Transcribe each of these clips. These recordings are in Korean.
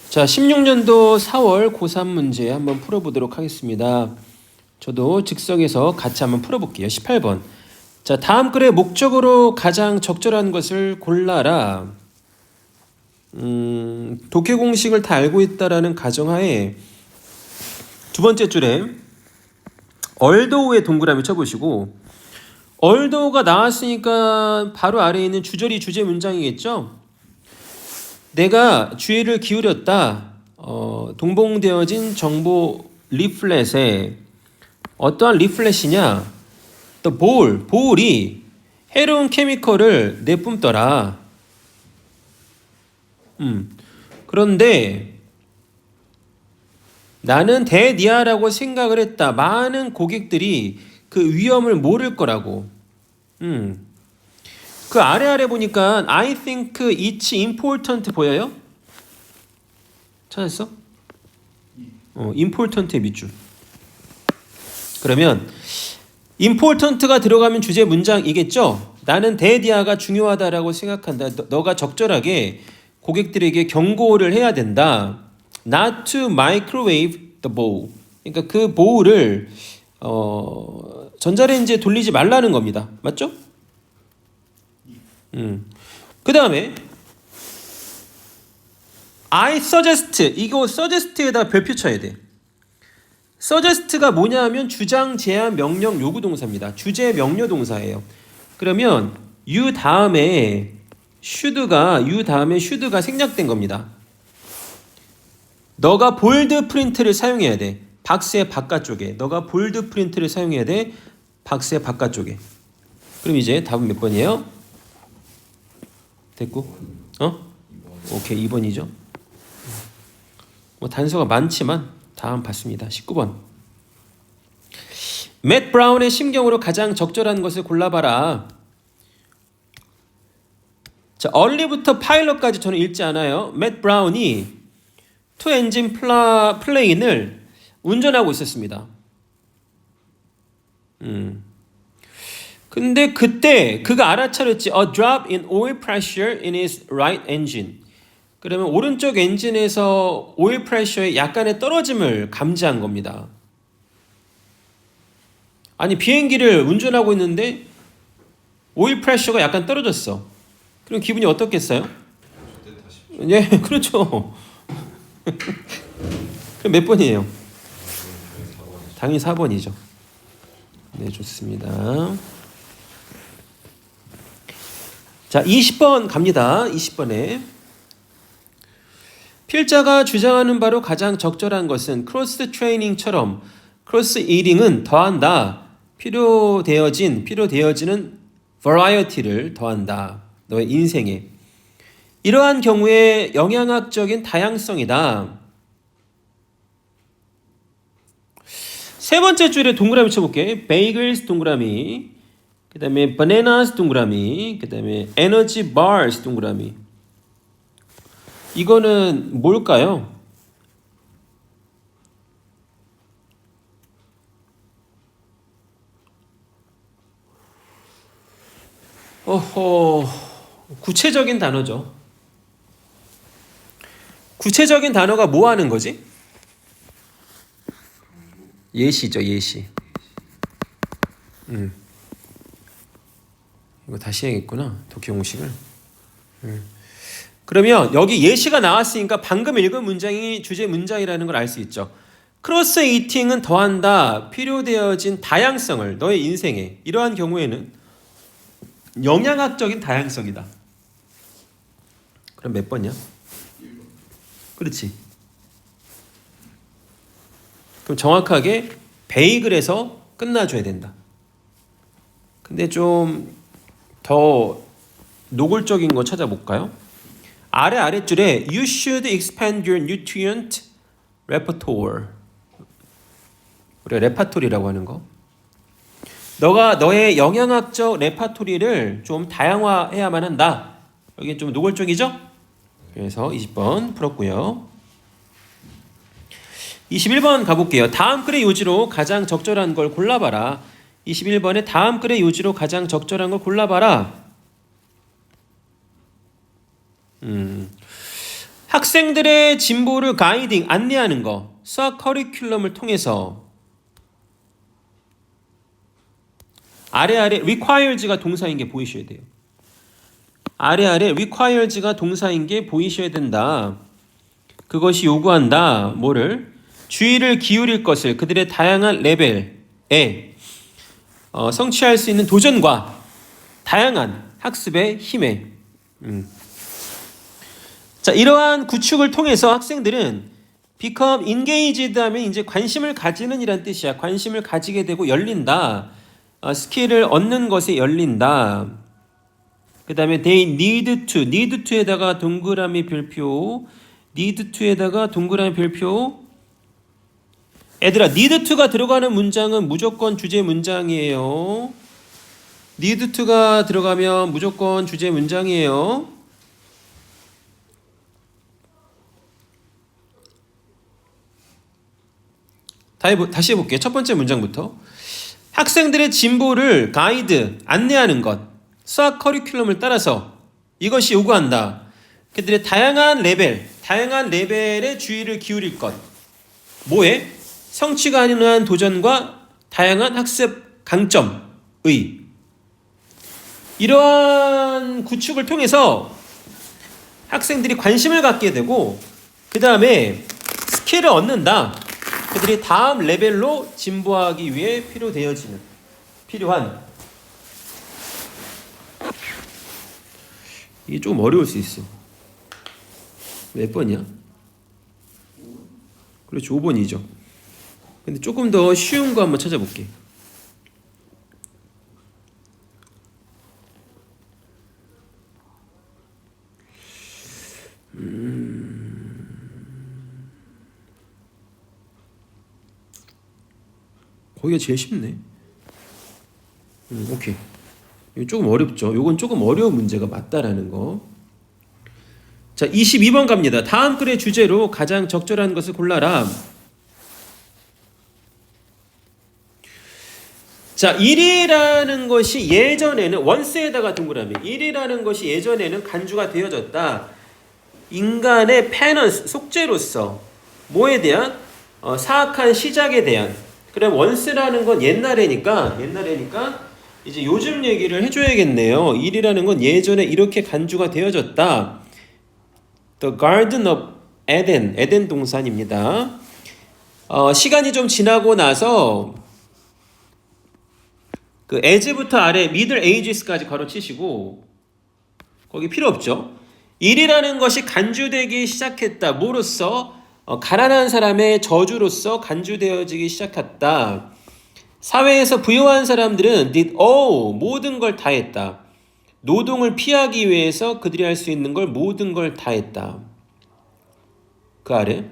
자, 16년도 4월 고3 문제 한번 풀어보도록 하겠습니다. 저도 즉석에서 같이 한번 풀어볼게요. 18번. 자, 다음 글의 목적으로 가장 적절한 것을 골라라. 독해 공식을 다 알고 있다라는 가정하에 두 번째 줄에 얼도우의 동그라미 쳐보시고, 얼도우가 나왔으니까 바로 아래에 있는 주절이 주제 문장이겠죠? 내가 주의를 기울였다. 동봉되어진 정보 리플렛에 어떠한 리플렛이냐? 또 볼이 해로운 케미컬을 내뿜더라. 그런데 나는 대니아라고 생각을 했다. 많은 고객들이 그 위험을 모를 거라고. 그 아래 보니까 I think it's important 보여요? 찾았어? important의 밑줄. 그러면 important가 들어가면 주제 문장이겠죠? 나는 대디아가 중요하다라고 생각한다. 너가 적절하게 고객들에게 경고를 해야 된다. Not to microwave the bowl. 그러니까 그 보울을 전자레인지에 돌리지 말라는 겁니다. 맞죠? 그 다음에 I suggest, 이거 suggest에다 별표 쳐야 돼. suggest가 뭐냐 하면 주장, 제안, 명령, 요구 동사입니다. 주제, 명료 동사예요. 그러면 you 다음에 should가 생략된 겁니다. 너가 볼드 프린트를 사용해야 돼. 박스의 바깥쪽에. 너가 볼드 프린트를 사용해야 돼. 박스의 바깥쪽에. 그럼 이제 답은 몇 번이에요? 됐고? 오케이, 2번이죠. 뭐 단서가 많지만 다음 봤습니다. 19번. 맷 브라운의 심경으로 가장 적절한 것을 골라봐라. 자, 얼리부터 파일럿까지 저는 읽지 않아요. 맷 브라운이 투 엔진 플레인을 운전하고 있었습니다. 근데 그때 그가 알아차렸지. A drop in oil pressure in his right engine. 그러면 오른쪽 엔진에서 오일 프레셔의 약간의 떨어짐을 감지한 겁니다. 아니, 비행기를 운전하고 있는데 오일 프레셔가 약간 떨어졌어. 그럼 기분이 어떻겠어요? 네, 그렇죠. 그럼 몇 번이에요? 당연히 4번이죠. 네, 좋습니다. 자, 20번 갑니다. 20번에 필자가 주장하는 바로 가장 적절한 것은 크로스 트레이닝처럼 크로스 이링은 더한다. 필요되어지는 variety를 더한다. 너의 인생에. 이러한 경우에 영양학적인 다양성이다. 세 번째 줄에 동그라미 쳐볼게. bagels 동그라미, 그 다음에 bananas 동그라미, 그 다음에 energy bars 동그라미. 이거는 뭘까요? 구체적인 단어죠. 구체적인 단어가 뭐 하는 거지? 예시죠, 예시. 이거 다시 해야겠구나, 독해 공식을. 그러면 여기 예시가 나왔으니까 방금 읽은 문장이 주제 문장이라는 걸 알 수 있죠. 크로스 이팅은 더한다. 필요되어진 다양성을 너의 인생에. 이러한 경우에는 영양학적인 다양성이다. 그럼 몇 번이야? 그렇지. 그럼 정확하게 베이글에서 끝나줘야 된다. 근데 좀 더 노골적인 거 찾아볼까요? 아랫줄에 You should expand your nutrient repertoire. 우리가 레파토리라고 하는 거. 너가 너의 영양학적 레파토리를 좀 다양화해야만 한다. 여기 좀 노골적이죠? 그래서 20번 풀었고요. 21번 가볼게요. 다음 글의 요지로 가장 적절한 걸 골라봐라. 21번에 다음 글의 요지로 가장 적절한 걸 골라봐라. 학생들의 진보를 가이딩, 안내하는 거. 수학 커리큘럼을 통해서. 아래 requires가 동사인 게 보이셔야 돼요. 아래 requires가 동사인 게 보이셔야 된다. 그것이 요구한다. 뭐를? 주의를 기울일 것을 그들의 다양한 레벨에 성취할 수 있는 도전과 다양한 학습의 힘에. 자, 이러한 구축을 통해서 학생들은 become engaged 하면 이제 관심을 가지는 이란 뜻이야. 관심을 가지게 되고 열린다. 스킬을 얻는 것에 열린다. 그 다음에 they need to에다가 동그라미 별표, need to에다가 동그라미 별표. 애들아, need to가 들어가는 문장은 무조건 주제 문장이에요. need to가 들어가면 무조건 주제 문장이에요. 다시 해볼게요. 첫 번째 문장부터. 학생들의 진보를 가이드, 안내하는 것. 수학 커리큘럼을 따라서 이것이 요구한다. 그들의 다양한 레벨에 주의를 기울일 것. 뭐에? 성취 가능한 도전과 다양한 학습 강점의. 이러한 구축을 통해서 학생들이 관심을 갖게 되고 그 다음에 스킬을 얻는다. 그들이 다음 레벨로 진보하기 위해 필요한. 이게 조금 어려울 수 있어. 몇 번이야? 그렇지, 5번이죠. 근데 조금 더 쉬운 거 한번 찾아볼게. 거기가 제일 쉽네. 오케이. 이거 조금 어렵죠. 이건 조금 어려운 문제가 맞다라는 거. 자, 22번 갑니다. 다음 글의 주제로 가장 적절한 것을 골라라. 자, 1이라는 것이 예전에는 원스에다가 동그라미. 1이라는 것이 예전에는 간주가 되어졌다. 인간의 페넌스, 속죄로서 뭐에 대한? 사악한 시작에 대한. 그럼 원스라는 건 옛날에니까 이제 요즘 얘기를 해줘야겠네요. 1이라는 건 예전에 이렇게 간주가 되어졌다. The Garden of Eden, 에덴 동산입니다. 시간이 좀 지나고 나서 그 as부터 아래 middle ages까지 괄호치시고 거기 필요 없죠. 1이라는 것이 간주되기 시작했다. 뭐로써? 가난한 사람의 저주로서 간주되어지기 시작했다. 사회에서 부유한 사람들은 did all, 모든 걸 다 했다. 노동을 피하기 위해서 그들이 할 수 있는 걸 모든 걸 다 했다. 그 아래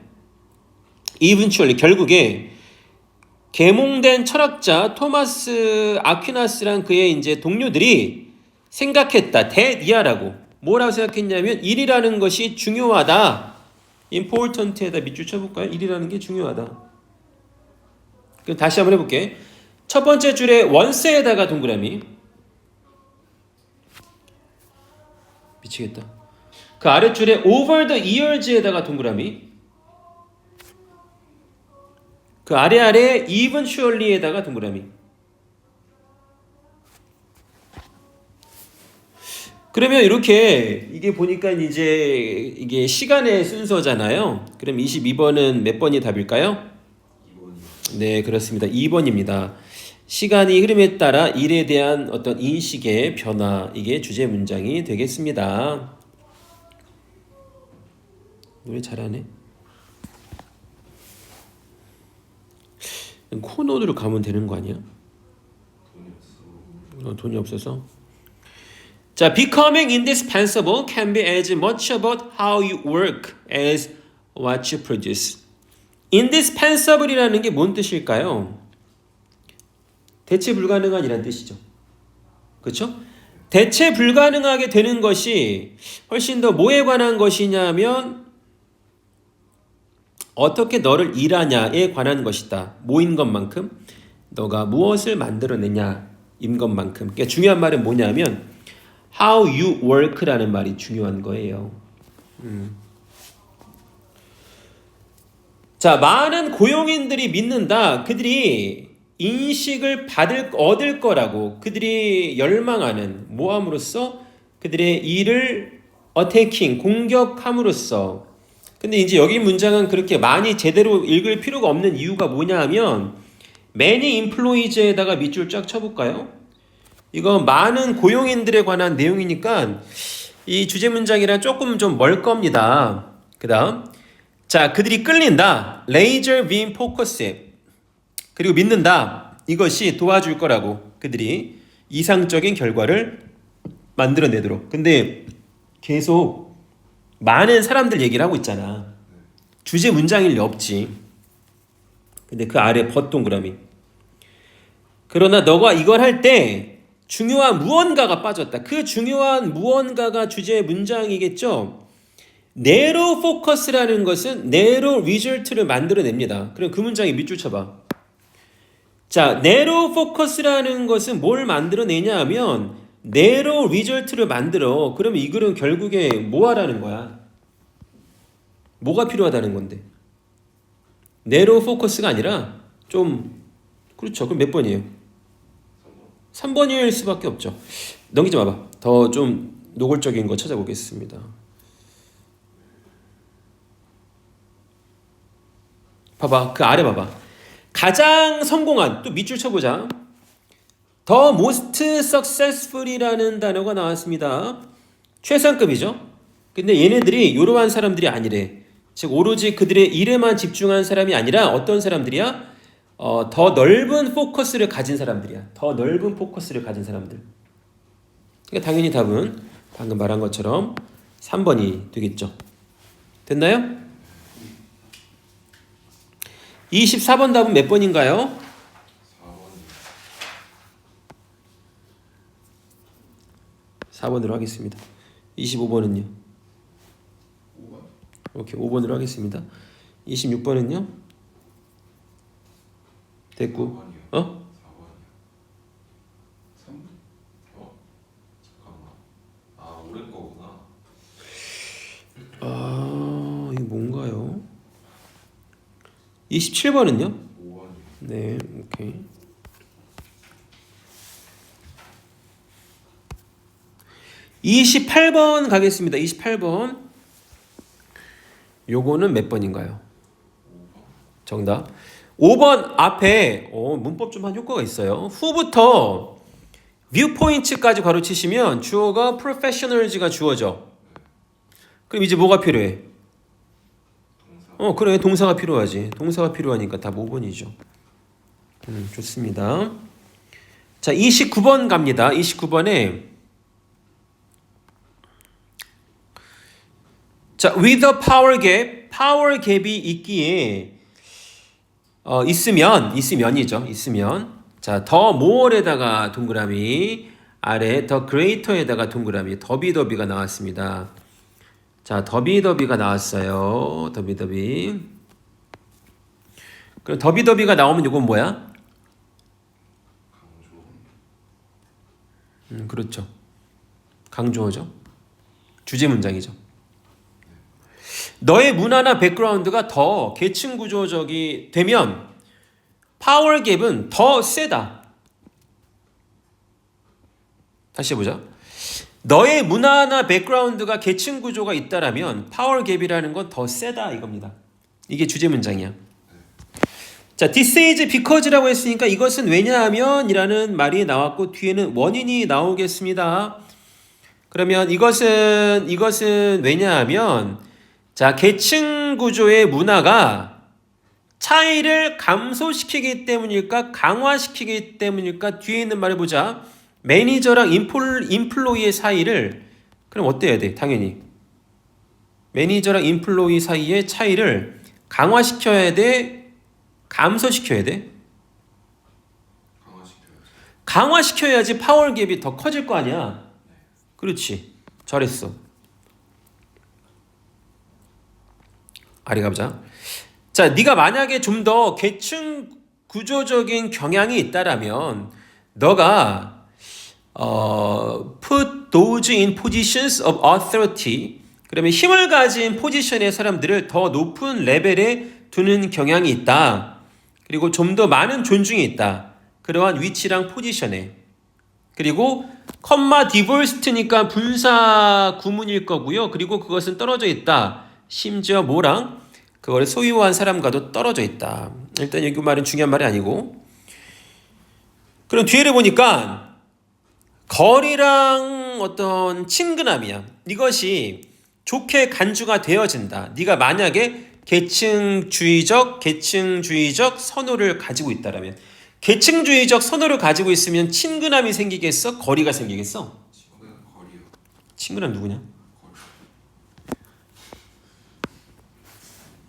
eventually, 결국에 계몽된 철학자 토마스 아퀴나스란 그의 이제 동료들이 생각했다. 대니아라고. 뭐라고 생각했냐면 1이라는 것이 중요하다. important에다 밑줄 쳐볼까요? 1이라는 게 중요하다. 그럼 다시 한번 해볼게. 첫 번째 줄에 once에다가 동그라미. 미치겠다. 그 아랫줄에 over the years에다가 동그라미. 그 아래 eventually에다가 동그라미. 그러면 이렇게 이게 보니까 이제 이게 시간의 순서잖아요. 그럼 22번은 몇 번이 답일까요? 2번이요. 네, 그렇습니다. 2번입니다. 시간이 흐름에 따라 일에 대한 어떤 인식의 변화, 이게 주제 문장이 되겠습니다. 노래 잘하네. 코너로 가면 되는 거 아니야? 돈이 없어서. 자, becoming indispensable can be as much about how you work as what you produce. indispensable이라는 게 뭔 뜻일까요? 대체 불가능한이란 뜻이죠. 그렇죠? 대체 불가능하게 되는 것이 훨씬 더 뭐에 관한 것이냐면 어떻게 너를 일하냐에 관한 것이다. 뭐인 것만큼 너가 무엇을 만들어내냐인 것만큼. 그러니까 중요한 말은 뭐냐면 how you work라는 말이 중요한 거예요. 자, 많은 고용인들이 믿는다. 그들이 인식을 얻을 거라고 그들이 열망하는 모함으로써 그들의 일을 공격함으로써. 근데 이제 여기 문장은 그렇게 많이 제대로 읽을 필요가 없는 이유가 뭐냐 하면 many employees에다가 밑줄 쫙 쳐볼까요? 이거 많은 고용인들에 관한 내용이니까 이 주제 문장이랑 조금 좀 멀 겁니다. 그 다음, 자, 그들이 끌린다. laser beam focus에. 그리고 믿는다. 이것이 도와줄 거라고. 그들이 이상적인 결과를 만들어내도록. 근데 계속 많은 사람들 얘기를 하고 있잖아. 주제 문장일 리 없지. 근데 그 아래 벗동그라미. 그러나 너가 이걸 할 때 중요한 무언가가 빠졌다. 그 중요한 무언가가 주제 문장이겠죠. narrow focus라는 것은 narrow result를 만들어냅니다. 그럼 그 문장에 밑줄 쳐봐. 자, narrow focus라는 것은 뭘 만들어내냐 하면 narrow result를 만들어. 그러면 이 글은 결국에 뭐 하라는 거야? 뭐가 필요하다는 건데? narrow focus가 아니라 좀, 그렇죠. 그럼 몇 번이에요? 3번일 수밖에 없죠. 넘기지 마봐. 더 좀 노골적인 거 찾아보겠습니다. 봐봐. 그 아래 봐봐. 가장 성공한, 또 밑줄 쳐보자. The most successful이라는 단어가 나왔습니다. 최상급이죠. 근데 얘네들이 이러한 사람들이 아니래. 즉 오로지 그들의 일에만 집중한 사람이 아니라 어떤 사람들이야? 더 넓은 포커스를 가진 사람들이야. 더 넓은 포커스를 가진 사람들. 그러니까 당연히 답은 방금 말한 것처럼 3번이 되겠죠. 됐나요? 24번 답은 몇 번인가요? 4번으로 하겠습니다. 25번은요? 5번. 오케이, 5번으로 하겠습니다. 26번은요? 됐고. 4번이요. 4번이요. 3번? 잠깐만. 아, 올해 거구나. 이거 뭔가요? 27번은요? 5번이요. 네, 오케이. 28번 가겠습니다. 28번. 요거는 몇 번인가요? 5번. 정답. 5번 앞에 문법 좀 한 효과가 있어요. 후부터 viewpoints까지 괄호치시면 주어가 professionals가 주어져. 그럼 이제 뭐가 필요해? 동사. 그래. 동사가 필요하지. 동사가 필요하니까 답 5번이죠. 좋습니다. 자, 29번 갑니다. 29번에 자, with a power gap이 있기에 있으면 자, 더 more에다가 동그라미, 아래 더 greater에다가 동그라미, 더비가 나왔습니다. 자, 더비가 나왔어요. 더비. 그럼 더비가 나오면 이건 뭐야? 강조. 그렇죠. 강조어죠. 주제 문장이죠. 너의 문화나 백그라운드가 더 계층 구조적이 되면 파워 갭은 더 세다. 다시 해보자. 너의 문화나 백그라운드가 계층 구조가 있다라면 파워 갭이라는 건 더 세다 이겁니다. 이게 주제 문장이야. 자, this is because라고 했으니까 이것은 왜냐하면 이라는 말이 나왔고 뒤에는 원인이 나오겠습니다. 그러면 이것은 왜냐하면 자, 계층 구조의 문화가 차이를 감소시키기 때문일까 강화시키기 때문일까 뒤에 있는 말을 보자. 매니저랑 인플로이의 사이를 그럼 어때야 돼? 당연히 매니저랑 인플로이 사이의 차이를 강화시켜야 돼? 감소시켜야 돼? 강화시켜야지 파워 갭이 더 커질 거 아니야. 그렇지. 잘했어. 아래 가보자. 자, 네가 만약에 좀 더 계층 구조적인 경향이 있다라면 너가 put those in positions of authority 그러면 힘을 가진 포지션의 사람들을 더 높은 레벨에 두는 경향이 있다. 그리고 좀 더 많은 존중이 있다. 그러한 위치랑 포지션에. 그리고 컴마 디볼스트니까 분사 구문일 거고요. 그리고 그것은 떨어져 있다. 심지어 뭐랑 그거를 소유한 사람과도 떨어져 있다. 일단 여기 말은 중요한 말이 아니고. 그럼 뒤에를 보니까 거리랑 어떤 친근함이야. 이것이 좋게 간주가 되어진다. 네가 만약에 계층주의적 선호를 가지고 있다라면, 계층주의적 선호를 가지고 있으면 친근함이 생기겠어? 거리가 생기겠어? 친구는 거리요. 친근함 누구냐?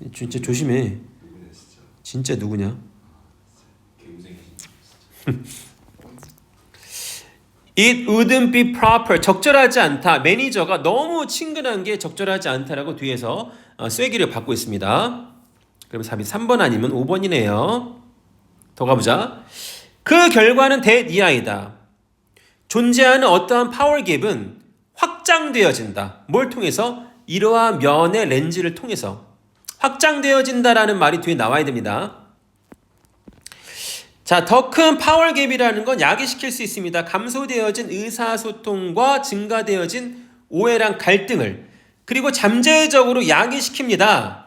거리. 진짜 조심해. 누구냐 진짜. 진짜 누구냐? 개고생이신 It wouldn't be proper. 적절하지 않다. 매니저가 너무 친근한 게 적절하지 않다라고 뒤에서 쐐기를 받고 있습니다. 그럼 답이 3번 아니면 5번이네요. 더 가보자. 그 결과는 that 이하이다. 존재하는 어떠한 파워 갭은 확장되어진다. 뭘 통해서? 이러한 면의 렌즈를 통해서 확장되어진다라는 말이 뒤에 나와야 됩니다. 자, 더 큰 파워 갭이라는 건 야기시킬 수 있습니다. 감소되어진 의사소통과 증가되어진 오해랑 갈등을, 그리고 잠재적으로 야기시킵니다.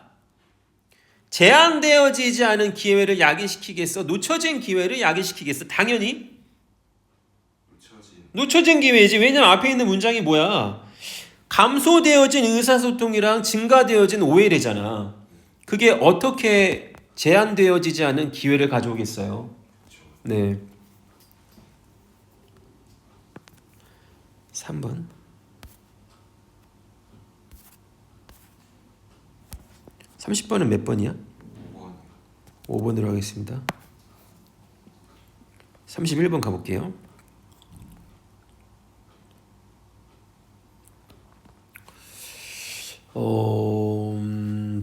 제한되어지지 않은 기회를 야기시키겠어? 놓쳐진 기회를 야기시키겠어? 당연히 놓쳐진 기회지. 왜냐면 앞에 있는 문장이 뭐야? 감소되어진 의사소통이랑 증가되어진 오해래잖아. 그게 어떻게 제한되어지지 않은 기회를 가져오겠어요? 네. 3번. 30번은 몇 번이야? 5번으로 하겠습니다. 31번 가볼게요.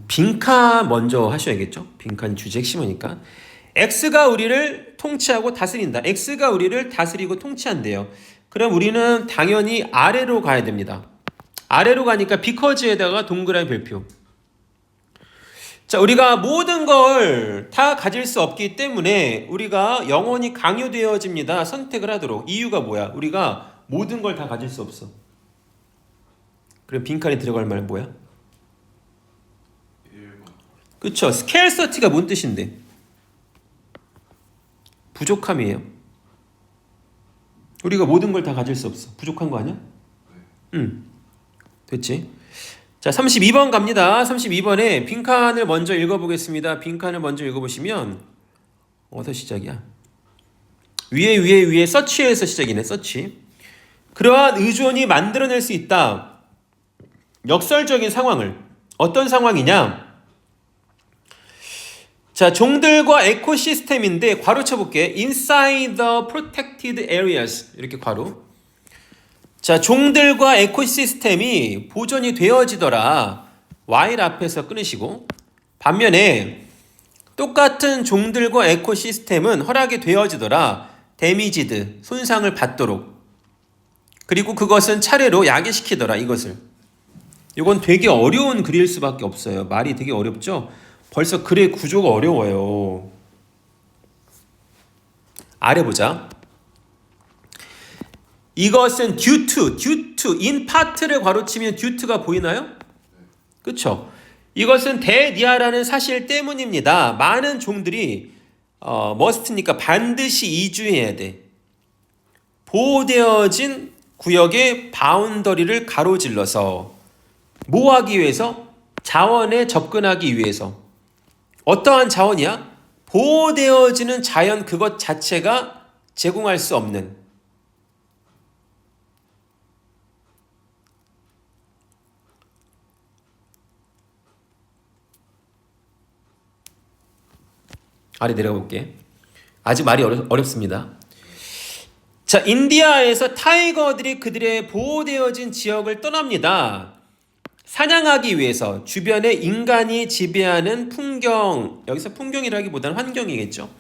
빈칸 먼저 하셔야겠죠? 빈칸 주제 핵심이니까. X가 우리를 통치하고 다스린다. X가 우리를 다스리고 통치한대요. 그럼 우리는 당연히 아래로 가야 됩니다. 아래로 가니까 because에다가 동그라미 별표. 자, 우리가 모든 걸 다 가질 수 없기 때문에 우리가 영원히 강요되어집니다. 선택을 하도록. 이유가 뭐야? 우리가 모든 걸 다 가질 수 없어. 그럼 빈칸에 들어갈 말은 뭐야? 1번. 그쵸? scarcity가 뭔 뜻인데? 부족함이에요. 우리가 모든 걸 다 가질 수 없어. 부족한 거 아니야? 응. 됐지? 자, 32번 갑니다. 32번에 빈칸을 먼저 읽어보겠습니다. 빈칸을 먼저 읽어보시면 어디서 시작이야? 위에 서치에서 시작이네. 서치. 그러한 의존이 만들어낼 수 있다. 역설적인 상황을. 어떤 상황이냐? 자, 종들과 에코시스템인데 괄호 쳐볼게. Inside the protected areas. 이렇게 괄호. 자, 종들과 에코시스템이 보존이 되어지더라. while 앞에서 끊으시고, 반면에 똑같은 종들과 에코시스템은 허락이 되어지더라. damageed, 손상을 받도록. 그리고 그것은 차례로 야기시키더라. 이것을. 이건 되게 어려운 글일 수밖에 없어요. 말이 되게 어렵죠? 벌써 글의 구조가 어려워요. 아래 보자. 이것은 due to, in part를 괄호치면 due to가 보이나요? 그쵸? 이것은 대니아라는 사실 때문입니다. 많은 종들이 must니까 반드시 이주해야 돼. 보호되어진 구역의 바운더리를 가로질러서 뭐 하기 위해서? 자원에 접근하기 위해서. 어떠한 자원이야? 보호되어지는 자연 그것 자체가 제공할 수 없는. 아래 내려가 볼게. 아직 말이 어렵습니다. 자, 인디아에서 타이거들이 그들의 보호되어진 지역을 떠납니다. 사냥하기 위해서 주변에 인간이 지배하는 풍경, 여기서 풍경이라기보다는 환경이겠죠.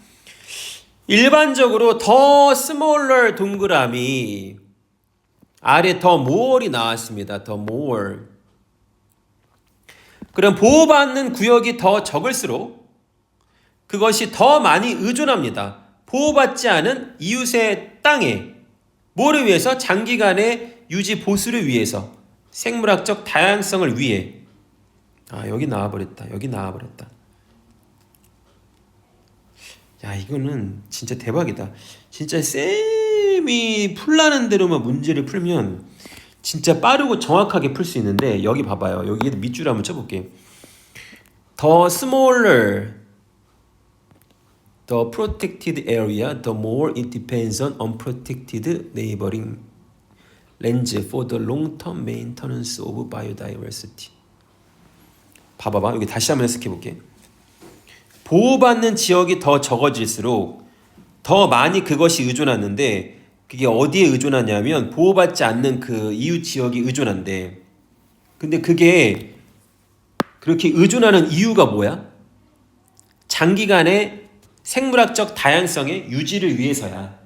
일반적으로 더 스몰러 동그라미 아래 더 more이 나왔습니다. 더 more. 그럼 보호받는 구역이 더 적을수록 그것이 더 많이 의존합니다. 보호받지 않은 이웃의 땅에 뭐를 위해서? 장기간의 유지 보수를 위해서, 생물학적 다양성을 위해. 여기 나와버렸다. 여기 나와버렸다. 야, 이거는 진짜 대박이다. 진짜 쌤이 풀라는 대로만 문제를 풀면 진짜 빠르고 정확하게 풀 수 있는데, 여기 봐봐요. 여기 밑줄 한번 쳐볼게. The smaller the protected area, the more it depends on unprotected neighboring lands for the long-term maintenance of biodiversity. 봐봐봐. 여기 다시 한번 해석해볼게. 보호받는 지역이 더 적어질수록 더 많이 그것이 의존하는데, 그게 어디에 의존하냐면 보호받지 않는 그 이웃 지역이 의존한대. 근데 그게 그렇게 의존하는 이유가 뭐야? 장기간의 생물학적 다양성의 유지를 위해서야.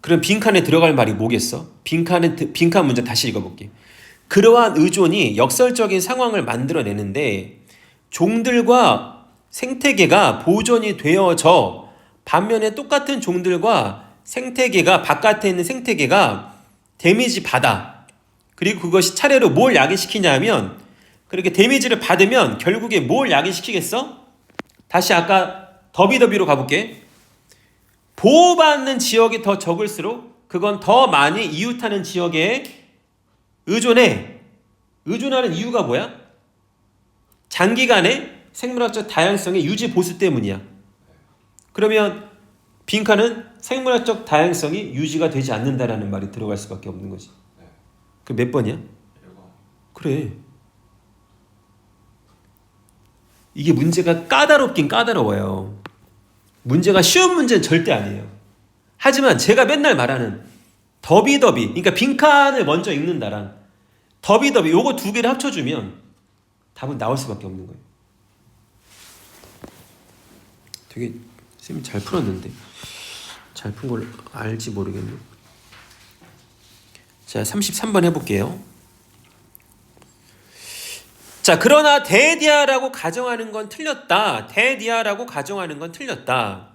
그럼 빈칸에 들어갈 말이 뭐겠어? 빈칸 문제 다시 읽어볼게. 그러한 의존이 역설적인 상황을 만들어내는데 종들과 생태계가 보존이 되어져, 반면에 똑같은 종들과 생태계가, 바깥에 있는 생태계가 데미지 받아. 그리고 그것이 차례로 뭘 야기시키냐면, 그렇게 데미지를 받으면 결국에 뭘 야기시키겠어? 다시 아까 더비더비로 가볼게. 보호받는 지역이 더 적을수록 그건 더 많이 이웃하는 지역에 의존해. 의존하는 이유가 뭐야? 장기간의 생물학적 다양성의 유지 보수 때문이야. 그러면 빈칸은 생물학적 다양성이 유지가 되지 않는다라는 말이 들어갈 수밖에 없는 거지. 그 몇 번이야? 1번. 그래. 이게 문제가 까다롭긴 까다로워요. 문제가 쉬운 문제는 절대 아니에요. 하지만 제가 맨날 말하는 더비더비, 그러니까 빈칸을 먼저 읽는다랑 더비더비, 요거 두 개를 합쳐주면 답은 나올 수밖에 없는 거예요. 되게 쌤이 잘 풀었는데 잘 푼 걸 알지 모르겠네. 자, 33번 해볼게요. 자, 그러나 대디아라고 가정하는 건 틀렸다. 대디아라고 가정하는 건 틀렸다.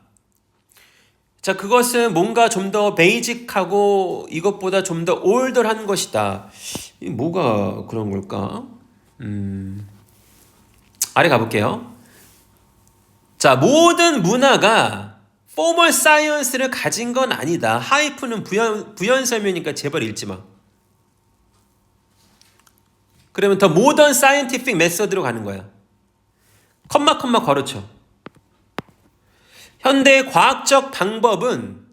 자, 그것은 뭔가 좀 더 베이직하고 이것보다 좀 더 올드한 것이다. 이 뭐가 그런 걸까? 아래 가볼게요. 자, 모든 문화가 포멀 사이언스를 가진 건 아니다. 하이프는 부연 설명이니까 제발 읽지 마. 그러면 더 모던 사이언티픽 메서드로 가는 거야. 컴마 괄호쳐. 현대 과학적 방법은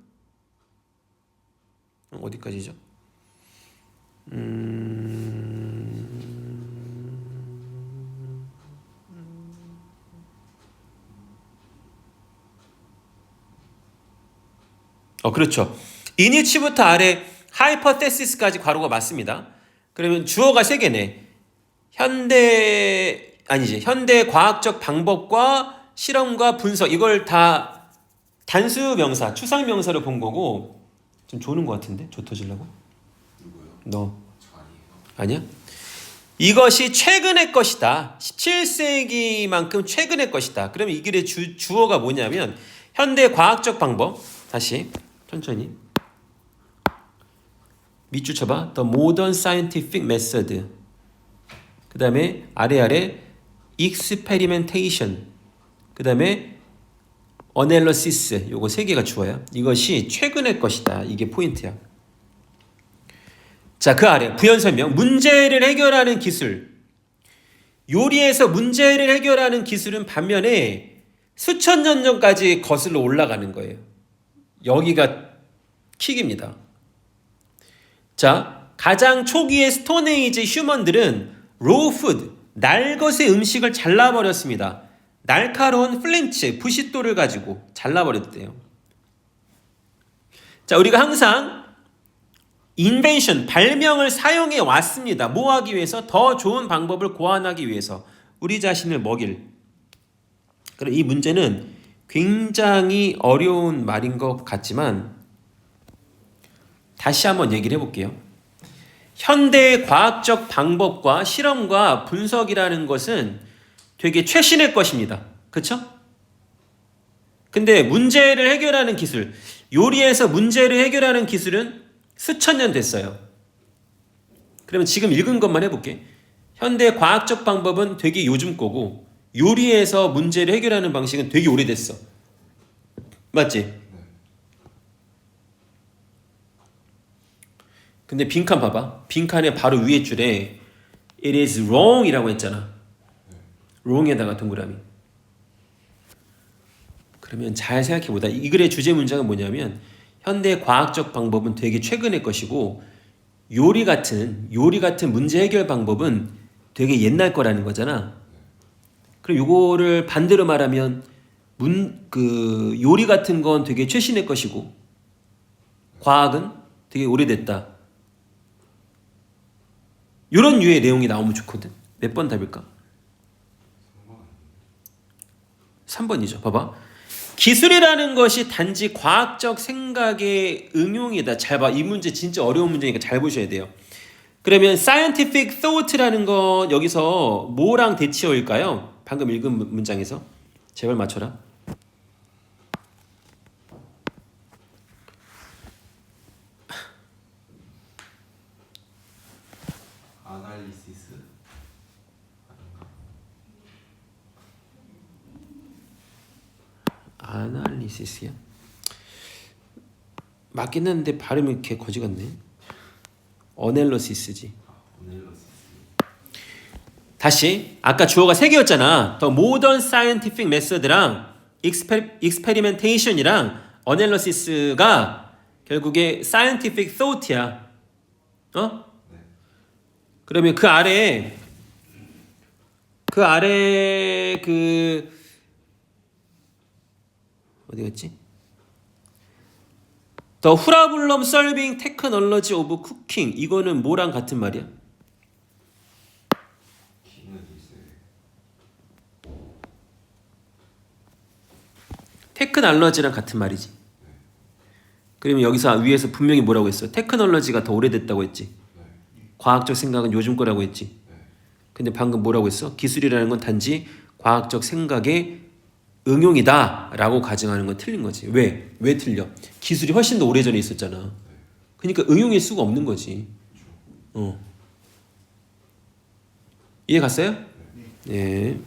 어디까지죠? 그렇죠. 이니치부터 아래 하이퍼테시스까지 괄호가 맞습니다. 그러면 주어가 세 개네. 현대 과학적 방법과 실험과 분석, 이걸 다 단수 명사, 추상 명사로 본 거고. 좀 조는 것 같은데? 조 터지려고? 누구요? 너. 저 아니에요. 아니야? 이것이 최근의 것이다. 17세기만큼 최근의 것이다. 그러면 이 글의 주어가 뭐냐면 현대 과학적 방법. 다시 천천히 밑줄 쳐봐. The modern scientific method. 그 다음에 아래 experimentation. 그 다음에 analysis. 요거 세 개가 주어야. 이것이 최근의 것이다. 이게 포인트야. 자, 그 아래 부연 설명. 문제를 해결하는 기술. 요리에서 문제를 해결하는 기술은 반면에 수천 년 전까지 거슬러 올라가는 거예요. 여기가 킥입니다. 자, 가장 초기의 스톤에이지 휴먼들은 로우 푸드, 날것의 음식을 잘라버렸습니다. 날카로운 플린치, 부싯돌을 가지고 잘라버렸대요. 자, 우리가 항상 인벤션, 발명을 사용해 왔습니다. 뭐 하기 위해서? 더 좋은 방법을 고안하기 위해서. 우리 자신을 먹일. 그럼 이 문제는 굉장히 어려운 말인 것 같지만 다시 한번 얘기를 해볼게요. 현대의 과학적 방법과 실험과 분석이라는 것은 되게 최신의 것입니다. 그쵸? 근데 문제를 해결하는 기술, 요리에서 문제를 해결하는 기술은 수천 년 됐어요. 그러면 지금 읽은 것만 해볼게. 현대 과학적 방법은 되게 요즘 거고 요리에서 문제를 해결하는 방식은 되게 오래됐어. 맞지? 근데 빈칸 봐봐. 빈칸의 바로 위에 줄에 It is wrong 이라고 했잖아. wrong에다가 동그라미. 그러면 잘 생각해보자. 이 글의 주제 문장은 뭐냐면 현대 과학적 방법은 되게 최근의 것이고 요리 같은 문제 해결 방법은 되게 옛날 거라는 거잖아. 그럼 요거를 반대로 말하면 요리 같은 건 되게 최신의 것이고 과학은 되게 오래됐다. 요런 류의 내용이 나오면 좋거든. 몇 번 답일까? 3번이죠. 봐봐. 기술이라는 것이 단지 과학적 생각의 응용이다. 잘 봐. 이 문제 진짜 어려운 문제니까 잘 보셔야 돼요. 그러면 scientific thought라는 건 여기서 뭐랑 대치어일까요? 방금 읽은 문장에서. 제발 맞춰라. 아날리시스. 아날리시스야? 맞긴 했는데 발음이 이렇게 거지 같네. 어넬러시스지. 오넬러시스. 다시 아까 주어가 3개였잖아. 더 모던 사이언티픽 메서드랑 익스페리멘테이션이랑 어넬러시스가 결국에 사이언티픽 thought야. 어? 네. 그러면 그 아래에 어디 갔지? 더 후라블럼 solving technology of cooking 이거는 뭐랑 같은 말이야? 테크놀로지랑 같은 말이지. 그러면 여기서 위에서 분명히 뭐라고 했어? 테크놀로지가 더 오래됐다고 했지. 과학적 생각은 요즘 거라고 했지. 근데 방금 뭐라고 했어? 기술이라는 건 단지 과학적 생각의 응용이다 라고 가정하는 건 틀린 거지. 왜? 왜 틀려? 기술이 훨씬 더 오래전에 있었잖아. 그러니까 응용일 수가 없는 거지. 이해 갔어요? 네.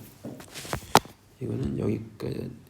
이거는 여기까지.